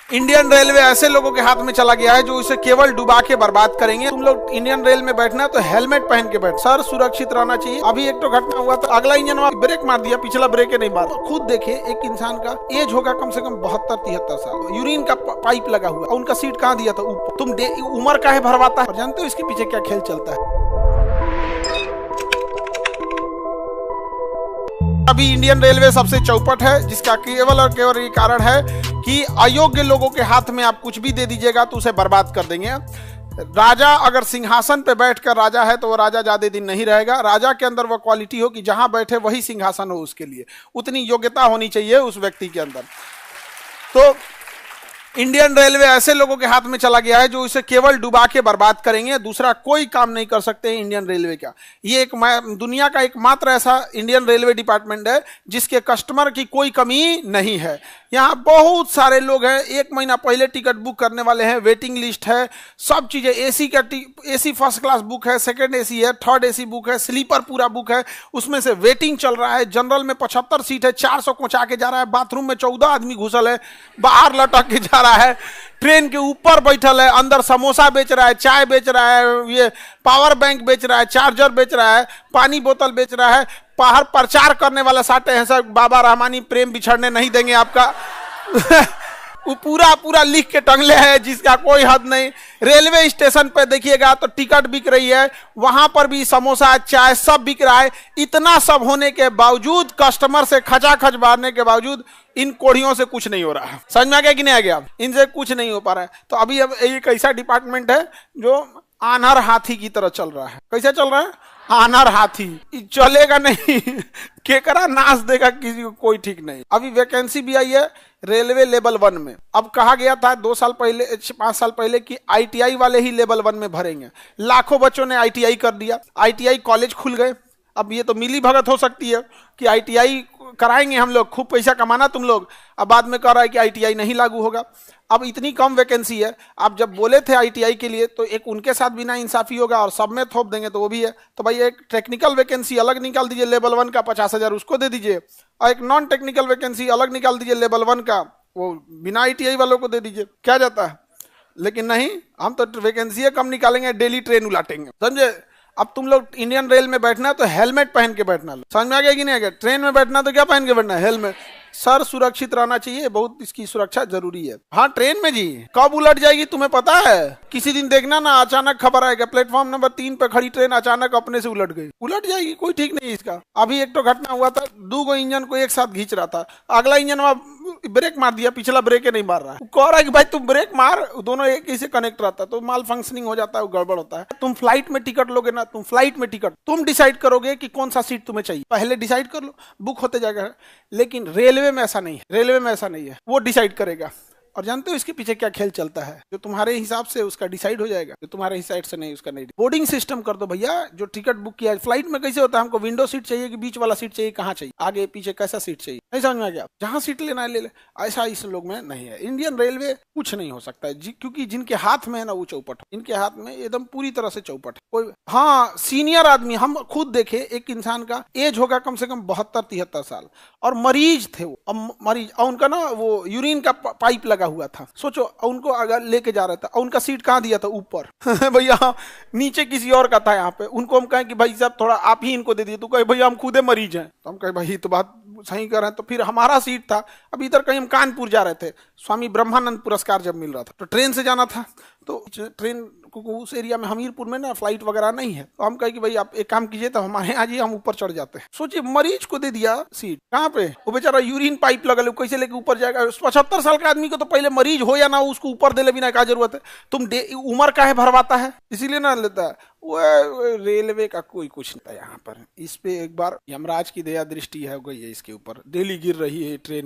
Indian railway ऐसे लोगों के हाथ में चला गया है जो इसे केवल डुबा के बर्बाद करेंगे। तुम लोग इंडियन रेल में बैठना है तो हेलमेट पहन के बैठ, सर सुरक्षित रहना चाहिए। अभी एक तो घटना हुआ था, अगला इंजन वाला ब्रेक मार दिया, पिछला ब्रेक नहीं मारा। तो खुद देखिए, एक इंसान का एज होगा कम से कम 72-73 साल, यूरिन का पाइप लगा हुआ, उनका सीट कहाँ दिया था ऊपर। तुम उम्र काहे भरवाता है? जानते हो इसके पीछे क्या खेल चलता है? अभी इंडियन रेलवे सबसे चौपट है, जिसका केवल और केवल ये कारण है कि अयोग्य लोगों के हाथ में आप कुछ भी दे दीजिएगा तो उसे बर्बाद कर देंगे। राजा अगर सिंहासन पे बैठकर राजा है तो वो राजा ज्यादा दिन नहीं रहेगा। राजा के अंदर वो क्वालिटी हो कि जहां बैठे वही सिंहासन हो, उसके लिए उतनी योग्यता होनी चाहिए उस व्यक्ति के अंदर। तो इंडियन रेलवे ऐसे लोगों के हाथ में चला गया है जो इसे केवल डुबा के बर्बाद करेंगे, दूसरा कोई काम नहीं कर सकते हैं इंडियन रेलवे का। ये एक दुनिया का एकमात्र ऐसा इंडियन रेलवे डिपार्टमेंट है जिसके कस्टमर की कोई कमी नहीं है। यहाँ बहुत सारे लोग हैं, 1 महीना पहले टिकट बुक करने वाले हैं, वेटिंग लिस्ट है, सब चीजें, एसी का एसी फर्स्ट क्लास बुक है, सेकंड एसी है, थर्ड एसी बुक है, स्लीपर पूरा बुक है, उसमें से वेटिंग चल रहा है। जनरल में 75 सीट है, 400 पहुंचा के जा रहा है, बाथरूम में 14 आदमी घुसल है, बाहर लटक के जा रहा है, ट्रेन के ऊपर बैठल है, अंदर समोसा बेच रहा है, चाय बेच रहा है, ये पावर बैंक बेच रहा है, चार्जर बेच रहा है, पानी बोतल बेच रहा है, बाहर प्रचार करने वाला साटे हैं सर, बाबा रहमानी प्रेम बिछड़ने नहीं देंगे आपका वो पूरा पूरा लिख के टंगले हैं जिसका कोई हद नहीं। रेलवे स्टेशन पे देखिएगा तो टिकट बिक रही है, वहां पर भी समोसा चाय सब बिक रहा है। इतना सब होने के बावजूद, कस्टमर से खचाखच मारने के बावजूद इन कोढ़ियों से कुछ नहीं हो रहा है। समझ में आ गया कि नहीं आ गया? इनसे कुछ नहीं हो पा रहा है। तो अभी अब एक ऐसा डिपार्टमेंट है जो आनहर हाथी की तरह चल रहा है। कैसे चल रहा है? आनहर हाथी चलेगा नहीं केकरा नाच देगा किसी को कोई ठीक नहीं। अभी वैकेंसी भी आई है रेलवे लेवल 1 में। अब कहा गया था 2 साल पहले 5 साल पहले कि आईटीआई वाले ही लेवल 1 में भरेंगे। लाखों बच्चों ने आईटीआई कर दिया, आईटीआई कॉलेज खुल गए। अब ये तो मिली भगत हो सकती है कि आईटीआई कराएंगे हम लोग, खूब पैसा कमाना तुम लोग, अब बाद में कह रहा है कि आईटीआई नहीं लागू होगा। अब इतनी कम वैकेंसी है, आप जब बोले थे आईटीआई के लिए तो एक उनके साथ भी ना इंसाफी होगा और सब में थोप देंगे तो वो भी है। तो भाई एक टेक्निकल वैकेंसी अलग निकाल दीजिए, लेवल 1 का 50,000 उसको दे दीजिए, और एक नॉन टेक्निकल वैकेंसी अलग निकाल दीजिए लेवल 1 का, वो बिना आईटीआई वालों को दे दीजिए, क्या जाता है। लेकिन नहीं, हम तो वैकेंसी कम निकालेंगे, डेली ट्रेन उलाटेंगे, समझे। अब तुम लोग इंडियन रेल में बैठना है तो हेलमेट पहन के बैठना, समझ में आ गया कि नहीं आ गया? ट्रेन में बैठना तो क्या पहन के बैठना है? हेलमेट। सर सुरक्षित रहना चाहिए, बहुत इसकी सुरक्षा जरूरी है। हाँ ट्रेन में जी कब उलट जाएगी तुम्हें पता है? किसी दिन देखना ना, अचानक खबर आएगा प्लेटफॉर्म नंबर 3 पे खड़ी ट्रेन अचानक अपने से उलट गई, उलट जाएगी, कोई ठीक नहीं इसका। अभी एक तो घटना हुआ था, 2 इंजन को एक साथ खींच रहा था, अगला इंजन ब्रेक मार दिया, पिछला ब्रेक नहीं मार रहा है। कह रहा है कि भाई तुम ब्रेक मार, दोनों एक ही से कनेक्ट रहता है, तो माल फंक्शनिंग हो जाता है, गड़बड़ होता है। तुम फ्लाइट में टिकट लोगे ना, तुम फ्लाइट में टिकट तुम डिसाइड करोगे कि कौन सा सीट तुम्हें चाहिए, पहले डिसाइड कर लो, बुक होते जाएगा। लेकिन रेलवे में ऐसा नहीं है, रेलवे में ऐसा नहीं है, वो डिसाइड करेगा। और जानते हो इसके पीछे क्या खेल चलता है? जो तुम्हारे हिसाब से उसका डिसाइड हो जाएगा, जो तुम्हारे हिसाब से नहीं उसका नहीं। बोर्डिंग सिस्टम कर दो भैया, जो टिकट बुक किया है। फ्लाइट में कैसे होता है, हमको विंडो सीट चाहिए कि बीच वाला सीट चाहिए, कहाँ चाहिए, आगे पीछे कैसा सीट चाहिए, नहीं समझ में आ गया? जहां सीट लेना है ले ले, ऐसा इस लोग में नहीं है। इंडियन रेलवे कुछ नहीं हो सकता है क्योंकि जिनके हाथ में है ना वो चौपट, इनके हाथ में एकदम पूरी तरह से चौपट है। कोई हाँ सीनियर आदमी, हम खुद देखे, एक इंसान का एज होगा कम से कम 72-73 साल और मरीज थे वो, मरीज, और उनका ना वो यूरिन का पाइप लगा हुआ था। सोचो उनको अगर लेके जा रहा था, उनका सीट कहाँ दिया था? ऊपर भैया नीचे किसी और का था। यहाँ पे उनको हम कहें कि भाई साहब थोड़ा आप ही इनको दे दिए, तो कहे भैया हम खुदे मरीज हैं। तो हम कहे भाई तो बात सही कर रहे हैं। तो फिर हमारा सीट था, अब इधर कहीं हम कानपुर जा रहे थे, स्वामी ब्रह्मानंद पुरस्कार जब मिल रहा था तो ट्रेन से जाना था, तो ट्रेन उस एरिया में हमीरपुर में ना फ्लाइट वगैरह नहीं है। तो हम कहे कि भाई आप एक काम कीजिए, तो हमारे यहाँ जी हम ऊपर चढ़ जाते हैं। सोचिए मरीज को दे दिया सीट, कहाँ पे? वो बेचारा यूरिन पाइप लगा ले, कैसे लेके ऊपर जाएगा? 75 साल का आदमी को तो पहले मरीज हो या ना हो उसको ऊपर दे ले बिना क्या जरूरत है? तुम उम्र काहे भरवाता है, इसीलिए ना लेता है। वो रेलवे का कोई कुछ नहीं था यहाँ पर। इस पे एक बार यमराज की दया दृष्टि है गई है इसके ऊपर, डेली गिर रही है ट्रेन।